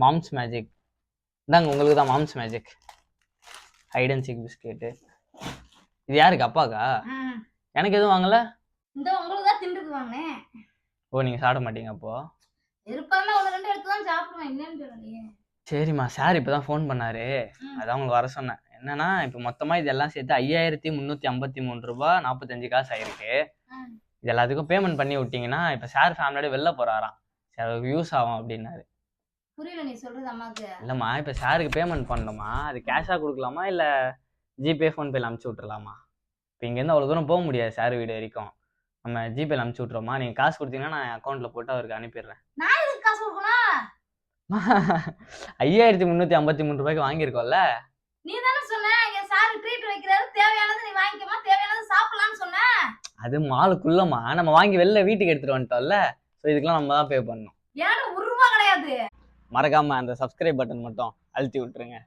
Moms magic. இந்தாங்க உங்களுக்கு தான் moms magic. Hide and seek biscuit. இது யாருக்கு? அப்பாக்கா? எனக்கு எதுவும் வாங்கல. இந்த உங்களுக்கு தான் திண்டுக்கு வாங்கினேன். ஓ, நீங்க சாப்பிட மாட்டீங்க அப்போ? இருப்பாங்க, ஒன்று ரெண்டு எடுத்து தான் சாப்பிடுவேன். என்னன்னு தெரியலையே. சரிம்மா, சார் இப்பதான் ஃபோன் பண்ணாரு. அதான் உங்களுக்கு வர சொன்னேன். என்னன்னா இப்போ மொத்தமா இதெல்லாம் சேர்த்து 5353 ரூபாய் 45 காசு ஆயிருக்கு. இது எல்லாத்துக்கும் பேமெண்ட் பண்ணி விட்டீங்கன்னா இப்போ சார் ஃபேமிலியோட வெளில போறாராம். சார் யூஸ் ஆகும் அப்படின்னாரு. புரியல நீ சொல்றது அம்மாக்கு. இல்லம்மா, இப்போ சாருக்கு பேமெண்ட் பண்ணணுமா? அது கேஷா கொடுக்கலாமா இல்ல ஜிபே ஃபோன்பேல அனுப்பிச்சு விட்டுறலாமா? இப்போ இங்கேருந்து அவ்வளோ தூரம் போக முடியாது சார் வீடு வரைக்கும். நம்ம ஜிபேல அனுப்பிச்சு விட்றோமா? நீங்கள் காசு கொடுத்தீங்கன்னா நான் அக்கௌண்ட்டில் போட்டு அவருக்கு அனுப்பிடுறேன். நான் எதுக்கு காசு கொடுக்கணும்? 5353 ரூபாய்க்கு வாங்கியிருக்கோம்ல. நீ தானே சொன்ன இங்க சார் ட்ரீட் வைக்கிறாரு, தேவையானது நீ வாங்கிக்கமா, தேவையானது சாப்பிடலாம்னு சொன்ன. அது மாலுக்குள்ளமா நம்ம வாங்கி வெளில வீட்டுக்கு எடுத்துட்டு வந்துட்டோம்ல. ஸோ இதுக்கெல்லாம் நம்ம தான் பே பண்ணணும். ஏன்னா ஒரு ரூபா கிடையாது. மறக்காம அந்த சப்ஸ்கிரைப் பட்டன் மட்டும் அழுத்தி விட்டுருங்க.